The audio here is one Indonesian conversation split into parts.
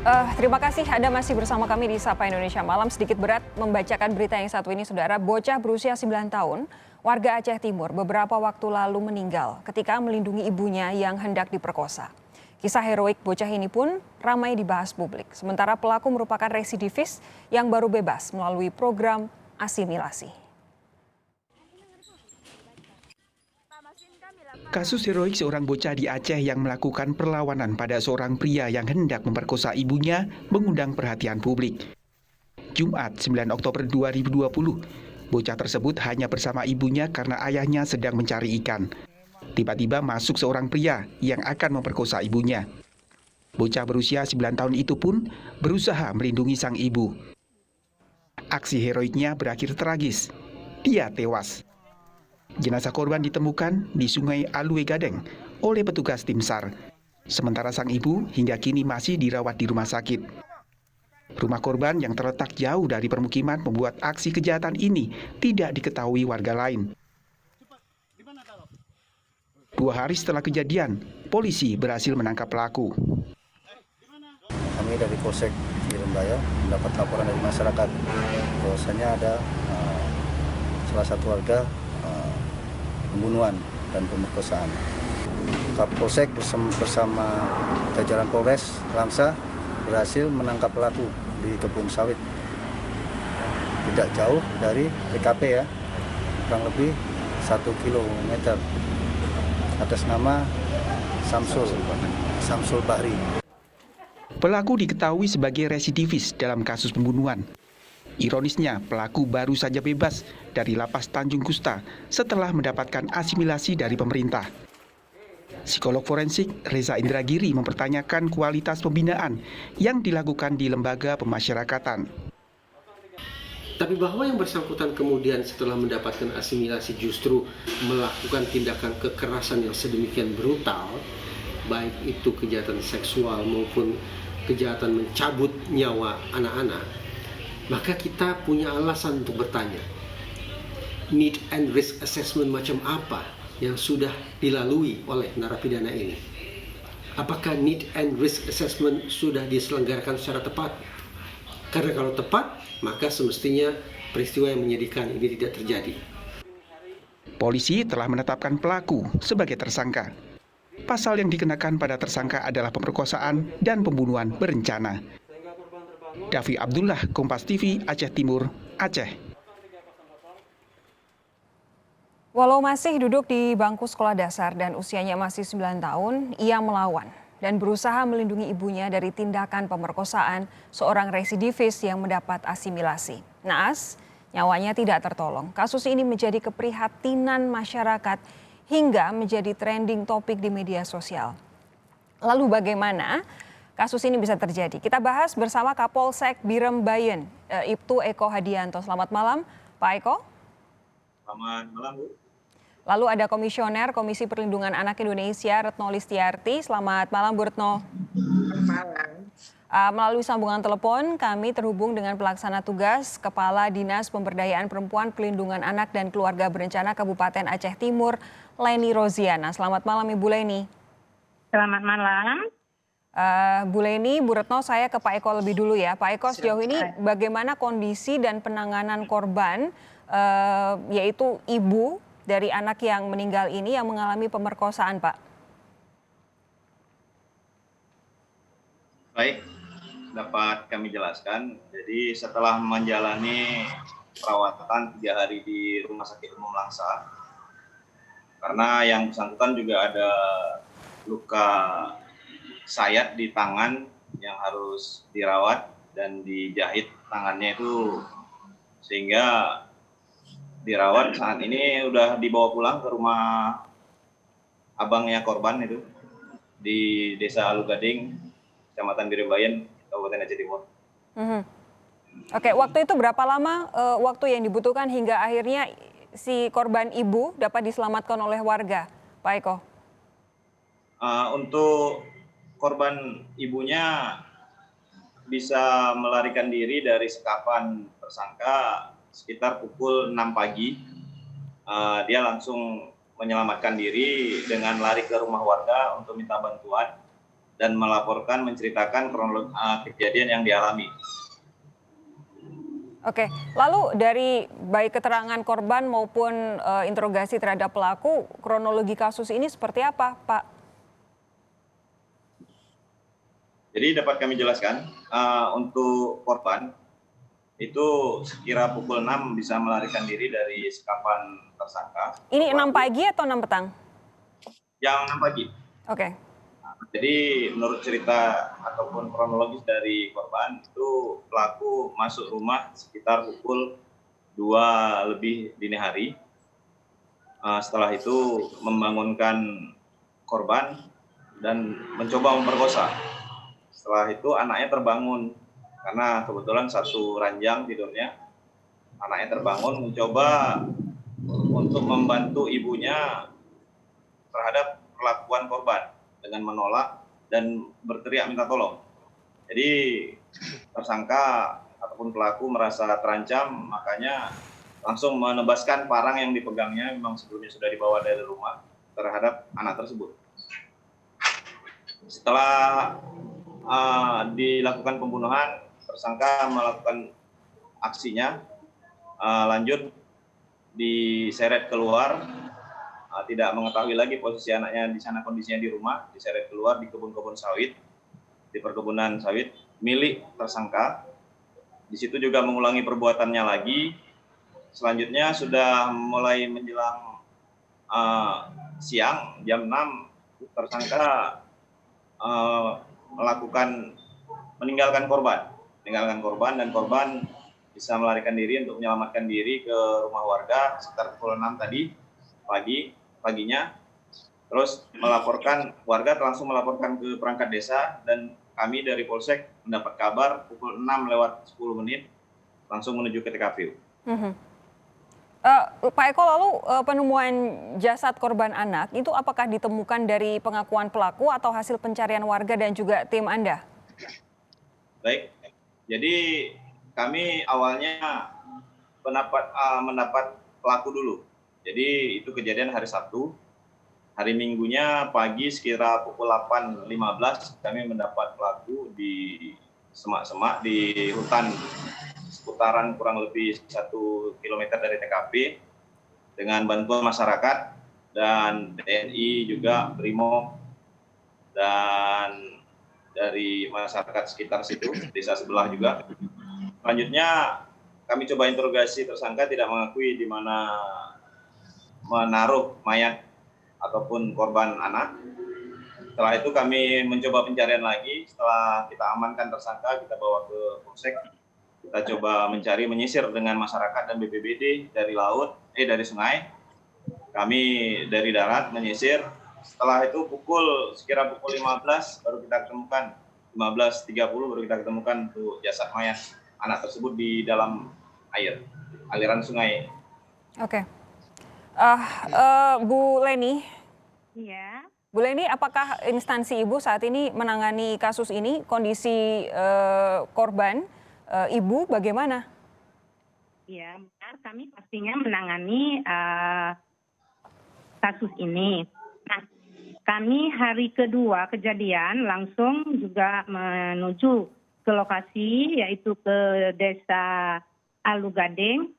Terima kasih Anda masih bersama kami di Sapa Indonesia Malam. Sedikit berat membacakan berita yang satu ini, Saudara. Bocah berusia 9 tahun, warga Aceh Timur beberapa waktu lalu meninggal ketika melindungi ibunya yang hendak diperkosa. Kisah heroik bocah ini pun ramai dibahas publik. Sementara pelaku merupakan residivis yang baru bebas melalui program asimilasi. Kasus heroik seorang bocah di Aceh yang melakukan perlawanan pada seorang pria yang hendak memperkosa ibunya mengundang perhatian publik. Jumat 9 Oktober 2020, bocah tersebut hanya bersama ibunya karena ayahnya sedang mencari ikan. Tiba-tiba masuk seorang pria yang akan memperkosa ibunya. Bocah berusia 9 tahun itu pun berusaha melindungi sang ibu. Aksi heroiknya berakhir tragis. Dia tewas. Jenazah korban ditemukan di Sungai Alue Gadeng oleh petugas tim SAR. Sementara sang ibu hingga kini masih dirawat di rumah sakit. Rumah korban yang terletak jauh dari permukiman membuat aksi kejahatan ini tidak diketahui warga lain. 2 hari setelah kejadian, polisi berhasil menangkap pelaku. Kami dari Polsek Cirembaya mendapat laporan dari masyarakat bahwasanya ada salah satu warga pembunuhan dan pemerkosaan. Kapolsek bersama jajaran Polres Langsa berhasil menangkap pelaku di kebun sawit tidak jauh dari TKP ya, kurang lebih 1 kilometer, atas nama Samsul Bahri. Pelaku diketahui sebagai residivis dalam kasus pembunuhan. Ironisnya, pelaku baru saja bebas dari lapas Tanjung Kusta setelah mendapatkan asimilasi dari pemerintah. Psikolog forensik Reza Indragiri mempertanyakan kualitas pembinaan yang dilakukan di lembaga pemasyarakatan. Tapi bahwa yang bersangkutan kemudian setelah mendapatkan asimilasi justru melakukan tindakan kekerasan yang sedemikian brutal, baik itu kejahatan seksual maupun kejahatan mencabut nyawa anak-anak, maka kita punya alasan untuk bertanya, need and risk assessment macam apa yang sudah dilalui oleh narapidana ini? Apakah need and risk assessment sudah diselenggarakan secara tepat? Karena kalau tepat, maka semestinya peristiwa yang menyedihkan ini tidak terjadi. Polisi telah menetapkan pelaku sebagai tersangka. Pasal yang dikenakan pada tersangka adalah pemerkosaan dan pembunuhan berencana. Davi Abdullah, Kompas TV, Aceh Timur, Aceh. Walau masih duduk di bangku sekolah dasar dan usianya masih 9 tahun, ia melawan dan berusaha melindungi ibunya dari tindakan pemerkosaan seorang residivis yang mendapat asimilasi. Naas, nyawanya tidak tertolong. Kasus ini menjadi keprihatinan masyarakat hingga menjadi trending topik di media sosial. Lalu bagaimana kasus ini bisa terjadi? Kita bahas bersama Kapolsek Birembayan, Ibtu Eko Hadianto. Selamat malam, Pak Eko. Selamat malam, Bu. Lalu ada Komisioner Komisi Perlindungan Anak Indonesia, Retno Listiarti. Selamat malam, Bu Retno. Selamat malam. Melalui sambungan telepon, kami terhubung dengan pelaksana tugas Kepala Dinas Pemberdayaan Perempuan, Pelindungan Anak dan Keluarga Berencana Kabupaten Aceh Timur, Leni Roziana. Selamat malam, Ibu Leni. Selamat malam. Bu Leni, Bu Retno, saya ke Pak Eko lebih dulu ya. Pak Eko, sejauh ini bagaimana kondisi dan penanganan korban, yaitu ibu dari anak yang meninggal ini yang mengalami pemerkosaan, Pak? Baik, dapat kami jelaskan. Jadi setelah menjalani perawatan 3 hari di Rumah Sakit Umum Langsa, karena yang bersangkutan juga ada luka sayat di tangan yang harus dirawat dan dijahit tangannya itu, sehingga dirawat. Saat ini udah dibawa pulang ke rumah abangnya korban itu di Desa Alugading, Kecamatan Birembayan, Kabupaten Aceh Timur. Oke, waktu itu berapa lama waktu yang dibutuhkan hingga akhirnya si korban ibu dapat diselamatkan oleh warga, Pak Eko? Untuk korban ibunya bisa melarikan diri dari sekapan tersangka sekitar pukul 6 pagi. Dia langsung menyelamatkan diri dengan lari ke rumah warga untuk minta bantuan. dan melaporkan, menceritakan kronologi kejadian yang dialami. Oke, lalu dari baik keterangan korban maupun interogasi terhadap pelaku, kronologi kasus ini seperti apa, Pak? Jadi dapat kami jelaskan, untuk korban itu sekira pukul 6 bisa melarikan diri dari sekapan tersangka. Ini 6 pagi atau 6 petang? Yang 6 pagi. Oke. Jadi menurut cerita ataupun kronologis dari korban itu pelaku masuk rumah sekitar pukul 2 lebih dini hari. Setelah itu membangunkan korban dan mencoba memperkosa. Setelah itu anaknya terbangun karena kebetulan satu ranjang tidurnya. Anaknya terbangun mencoba untuk membantu ibunya terhadap perlakuan korban dengan menolak dan berteriak minta tolong. Jadi tersangka ataupun pelaku merasa terancam, makanya langsung menebaskan parang yang dipegangnya, memang sebelumnya sudah dibawa dari rumah, terhadap anak tersebut. Setelah dilakukan pembunuhan, tersangka melakukan aksinya, lanjut diseret keluar, tidak mengetahui lagi posisi anaknya di sana, kondisinya di rumah, diseret keluar di kebun-kebun sawit, di perkebunan sawit milik tersangka. Di situ juga mengulangi perbuatannya lagi. Selanjutnya sudah mulai menjelang siang, jam 6, tersangka meninggalkan korban dan korban bisa melarikan diri untuk menyelamatkan diri ke rumah warga sekitar pukul 6 tadi paginya. Terus warga langsung melaporkan ke perangkat desa, dan kami dari Polsek mendapat kabar pukul 6:10 langsung menuju ke TKP. Pak Eko, lalu penemuan jasad korban anak itu apakah ditemukan dari pengakuan pelaku atau hasil pencarian warga dan juga tim Anda? Baik, jadi kami awalnya mendapat pelaku dulu. Jadi itu kejadian hari Sabtu. Hari Minggunya pagi sekira pukul 8:15 kami mendapat pelaku di semak-semak di hutan seputaran kurang lebih 1 kilometer dari TKP dengan bantuan masyarakat dan TNI juga BRIMOB dan dari masyarakat sekitar situ, desa sebelah juga. Selanjutnya kami coba interogasi tersangka, tidak mengakui di mana menaruh mayat ataupun korban anak. Setelah itu kami mencoba pencarian lagi. Setelah kita amankan tersangka, kita bawa ke Polsek. Kita coba menyisir dengan masyarakat dan BPBD dari dari sungai. Kami dari darat menyisir. Setelah itu sekira pukul 15 baru kita ketemukan, 15:30 baru kita ketemukan untuk jasad mayat anak tersebut di dalam aliran sungai. Oke. Bu Leni. Iya. Bu Leni, apakah instansi Ibu saat ini menangani kasus ini? Kondisi korban, Ibu bagaimana? Iya, benar. Kami pastinya menangani kasus ini. Nah, kami hari kedua kejadian langsung juga menuju ke lokasi, yaitu ke Desa Alugading.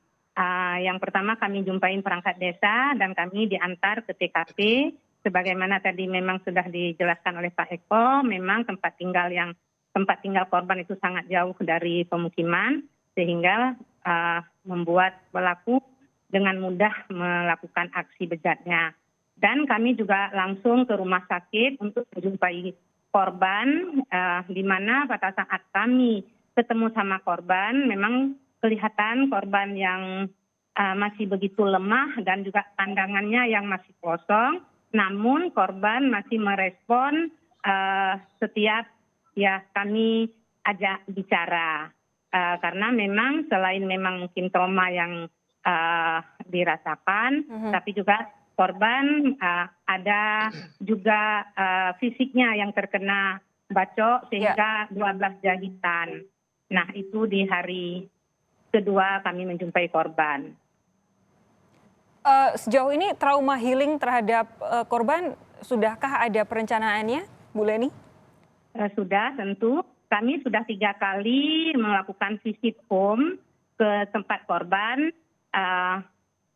Yang pertama kami jumpain perangkat desa dan kami diantar ke TKP. Sebagaimana tadi memang sudah dijelaskan oleh Pak Eko, memang tempat tinggal korban itu sangat jauh dari pemukiman, sehingga membuat pelaku dengan mudah melakukan aksi bejatnya. Dan kami juga langsung ke rumah sakit untuk menjumpai korban, di mana pada saat kami ketemu sama korban, memang kelihatan korban yang masih begitu lemah dan juga pandangannya yang masih kosong. Namun korban masih merespon setiap kami ajak bicara. Karena memang selain memang mungkin trauma yang dirasakan, tapi juga korban ada juga fisiknya yang terkena bacok sehingga 12 jahitan. Nah, itu di hari kedua kami menjumpai korban. Sejauh ini trauma healing terhadap korban, sudahkah ada perencanaannya, Bu Leni? sudah tentu. Kami sudah 3 kali melakukan visit home ke tempat korban.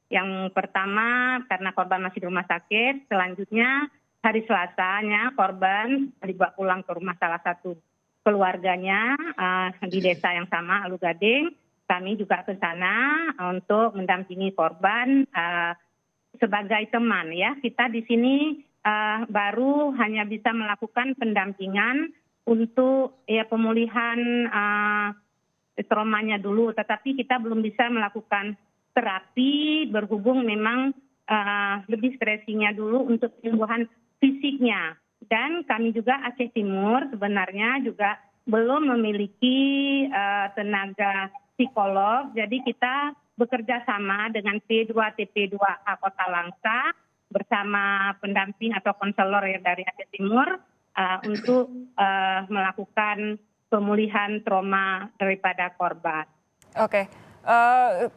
Yang pertama karena korban masih di rumah sakit, selanjutnya hari Selasanya korban dibawa pulang ke rumah salah satu keluarganya di desa yang sama, Alugading. Kami juga ke sana untuk mendampingi korban sebagai teman ya. Kita di sini baru hanya bisa melakukan pendampingan untuk ya pemulihan traumanya dulu, tetapi kita belum bisa melakukan terapi berhubung memang lebih stresinya dulu untuk penyembuhan fisiknya. Dan kami juga Aceh Timur sebenarnya juga belum memiliki tenaga psikolog, jadi kita bekerja sama dengan P2 TP2A Kota Langsa bersama pendamping atau konselor dari Aceh Timur untuk melakukan pemulihan trauma daripada korban. Oke.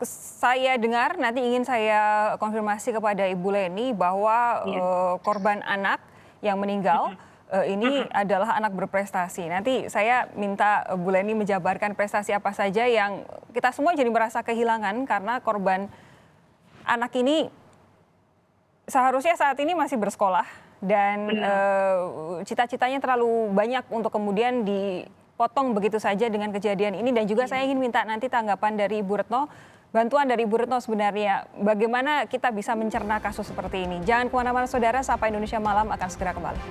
Saya dengar, nanti ingin saya konfirmasi kepada Ibu Leni bahwa korban anak yang meninggal ini adalah anak berprestasi. Nanti saya minta Bu Leni menjabarkan prestasi apa saja yang kita semua jadi merasa kehilangan karena korban anak ini seharusnya saat ini masih bersekolah dan cita-citanya terlalu banyak untuk kemudian dipotong begitu saja dengan kejadian ini. Dan juga saya ingin minta nanti tanggapan dari Ibu Retno, bantuan dari Ibu Retno sebenarnya bagaimana kita bisa mencerna kasus seperti ini. Jangan kemana-mana saudara, Sapa Indonesia Malam akan segera kembali.